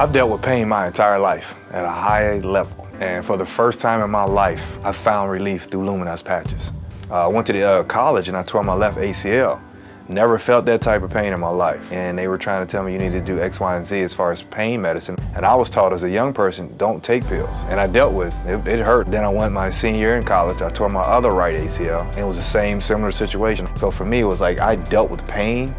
I've dealt with pain my entire life at a high level. And for the first time in my life, I found relief through Luminas patches. I went to the college and I tore my left ACL. Never felt that type of pain in my life. And they were trying to tell me you need to do X, Y, and Z as far as pain medicine. And I was taught as a young person, don't take pills. And I dealt with it. It hurt. Then I went my senior year in college. I tore my other right ACL. And it was the same, similar situation. So for me, it was like I dealt with pain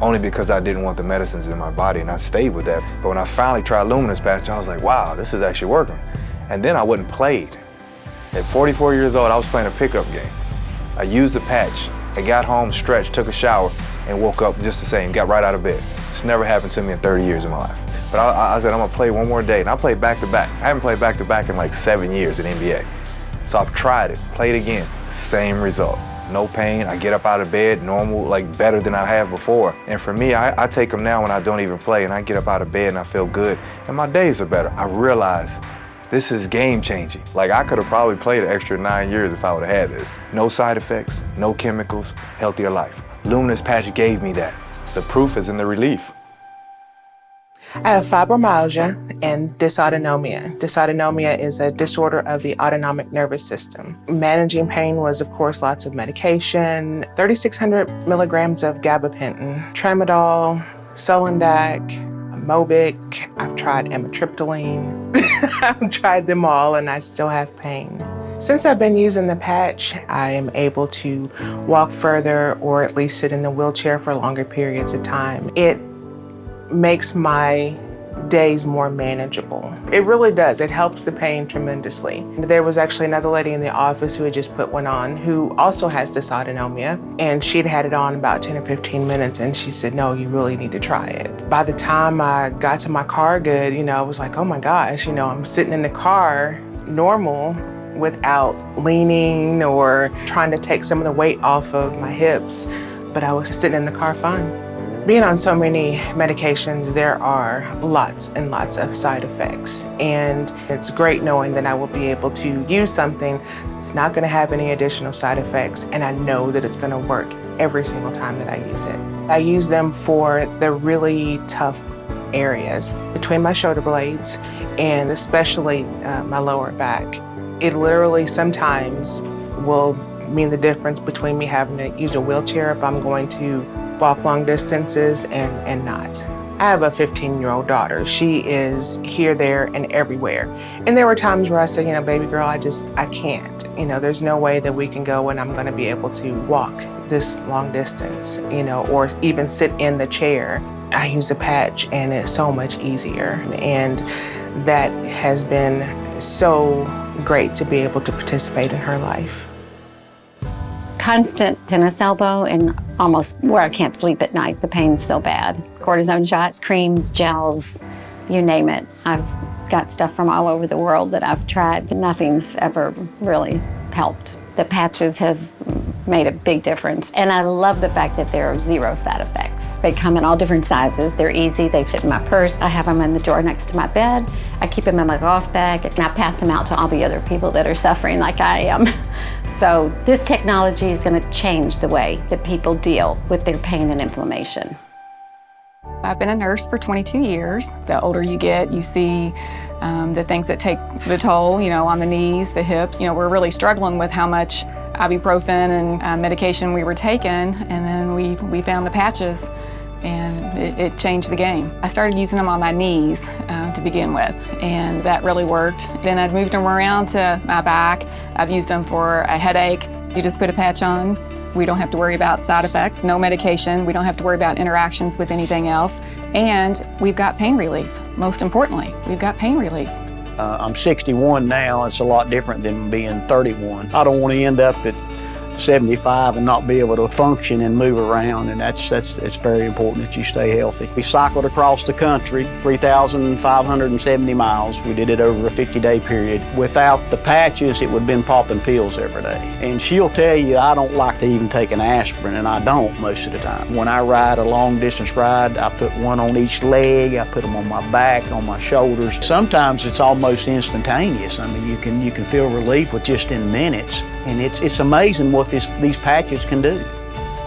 only because I didn't want the medicines in my body, and I stayed with that. But when I finally tried Luminas patch, I was like, wow, this is actually working. And then I went and played. At 44 years old, I was playing a pickup game. I used the patch. I got home, stretched, took a shower, and woke up just the same, got right out of bed. It's never happened to me in 30 years of my life. But I said, I'm gonna play one more day, and I played back-to-back. I haven't played back-to-back in like 7 years in NBA. So I've tried it, played again, same result. No pain, I get up out of bed, normal, like better than I have before. And for me, I take them now when I don't even play, and I get up out of bed and I feel good, and my days are better. I realize this is game changing. Like I could have probably played an extra 9 years if I would have had this. No side effects, no chemicals, healthier life. Luminas patch gave me that. The proof is in the relief. I have fibromyalgia and dysautonomia. Dysautonomia is a disorder of the autonomic nervous system. Managing pain was, of course, lots of medication, 3,600 milligrams of gabapentin, tramadol, Solandac, Mobic. I've tried amitriptyline. I've tried them all and I still have pain. Since I've been using the patch, I am able to walk further or at least sit in a wheelchair for longer periods of time. It makes my days more manageable. It really does. It helps the pain tremendously. There was actually another lady in the office who had just put one on who also has dysautonomia, and she'd had it on about 10 or 15 minutes, and she said, no, you really need to try it. By the time I got to my car good, I was like, oh my gosh, I'm sitting in the car normal without leaning or trying to take some of the weight off of my hips, but I was sitting in the car fine. Being on so many medications, there are lots and lots of side effects. And it's great knowing that I will be able to use something that's not gonna have any additional side effects, and I know that it's gonna work every single time that I use it. I use them for the really tough areas between my shoulder blades and especially my lower back. It literally sometimes will mean the difference between me having to use a wheelchair if I'm going to walk long distances and not. I have a 15-year-old daughter. She is here, there, and everywhere. And there were times where I said, baby girl, I can't. There's no way that we can go and I'm gonna be able to walk this long distance, or even sit in the chair. I use a patch and it's so much easier. And that has been so great to be able to participate in her life. Constant tennis elbow and almost where I can't sleep at night. The pain's so bad. Cortisone shots, creams, gels, you name it. I've got stuff from all over the world that I've tried, but nothing's ever really helped. The patches have made a big difference. And I love the fact that there are 0 side effects. They come in all different sizes. They're easy, they fit in my purse. I have them in the drawer next to my bed. I keep them in my golf bag, and I pass them out to all the other people that are suffering like I am. So this technology is gonna change the way that people deal with their pain and inflammation. I've been a nurse for 22 years. The older you get, you see the things that take the toll, on the knees, the hips. We're really struggling with how much ibuprofen and medication we were taking, and then we found the patches, and it changed the game. I started using them on my knees to begin with, and that really worked. Then I've moved them around to my back. I've used them for a headache. You just put a patch on. We don't have to worry about side effects, no medication. We don't have to worry about interactions with anything else. And we've got pain relief. Most importantly, we've got pain relief. I'm 61 now. It's a lot different than being 31. I don't want to end up at 75 and not be able to function and move around, and it's very important that you stay healthy. We cycled across the country, 3,570 miles. We did it over a 50-day period. Without the patches, it would have been popping pills every day. And she'll tell you I don't like to even take an aspirin, and I don't most of the time. When I ride a long distance ride, I put one on each leg. I put them on my back, on my shoulders. Sometimes it's almost instantaneous. I mean, you can feel relief with just in minutes. And it's amazing what these patches can do.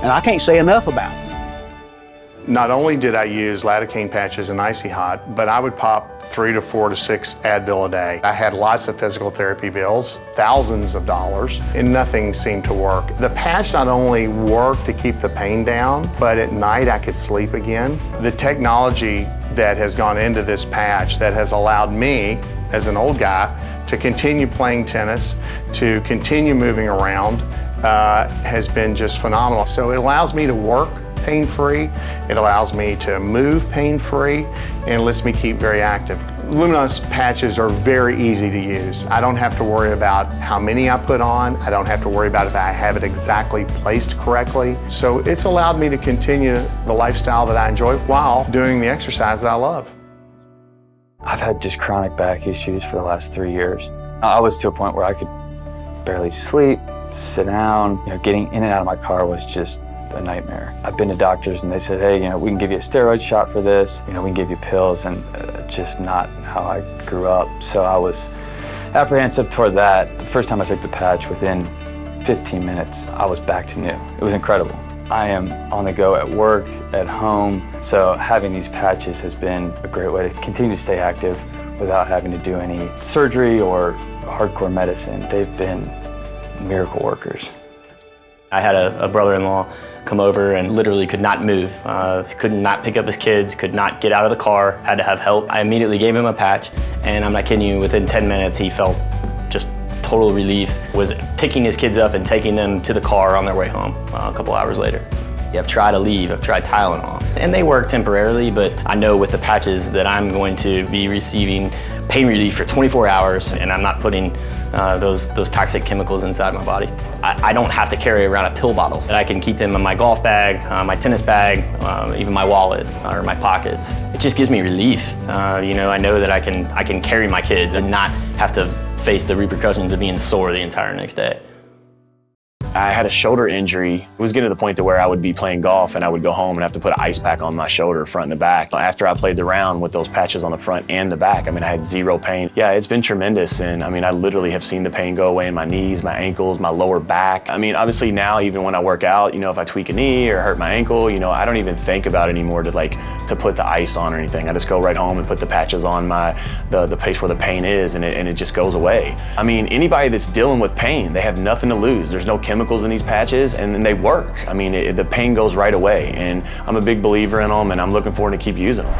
And I can't say enough about them. Not only did I use lidocaine patches and Icy Hot, but I would pop 3 to 4 to 6 Advil a day. I had lots of physical therapy bills, thousands of dollars, and nothing seemed to work. The patch not only worked to keep the pain down, but at night I could sleep again. The technology that has gone into this patch that has allowed me, as an old guy, to continue playing tennis, to continue moving around, has been just phenomenal. So it allows me to work pain-free, it allows me to move pain-free, and lets me keep very active. Luminas patches are very easy to use. I don't have to worry about how many I put on. I don't have to worry about if I have it exactly placed correctly. So it's allowed me to continue the lifestyle that I enjoy while doing the exercise that I love. I've had just chronic back issues for the last 3 years. I was to a point where I could barely sleep, sit down. Getting in and out of my car was just a nightmare. I've been to doctors and they said, hey, we can give you a steroid shot for this, we can give you pills, and just not how I grew up. So I was apprehensive toward that. The first time I took the patch, within 15 minutes, I was back to new. It was incredible. I am on the go at work, at home, so having these patches has been a great way to continue to stay active without having to do any surgery or hardcore medicine. They've been miracle workers. I had a brother-in-law come over and literally could not move. Could not pick up his kids, could not get out of the car, had to have help. I immediately gave him a patch, and I'm not kidding you, within 10 minutes he felt just total relief. Was picking his kids up and taking them to the car on their way home a couple hours later. I've tried Aleve, I've tried Tylenol, and they work temporarily, but I know with the patches that I'm going to be receiving pain relief for 24 hours, and I'm not putting those toxic chemicals inside my body. I don't have to carry around a pill bottle. I can keep them in my golf bag, my tennis bag, even my wallet or my pockets. It just gives me relief. I know that I can carry my kids and not have to face the repercussions of being sore the entire next day. I had a shoulder injury. It was getting to the point to where I would be playing golf and I would go home and have to put an ice pack on my shoulder, front and the back. After I played the round with those patches on the front and the back, I had zero pain. Yeah, it's been tremendous, and I literally have seen the pain go away in my knees, my ankles, my lower back. Obviously now, even when I work out, if I tweak a knee or hurt my ankle, I don't even think about it anymore to put the ice on or anything. I just go right home and put the patches on the place where the pain is, and it just goes away. Anybody that's dealing with pain, they have nothing to lose. There's no chemicals in these patches, and then they work. The pain goes right away, and I'm a big believer in them, and I'm looking forward to keep using them.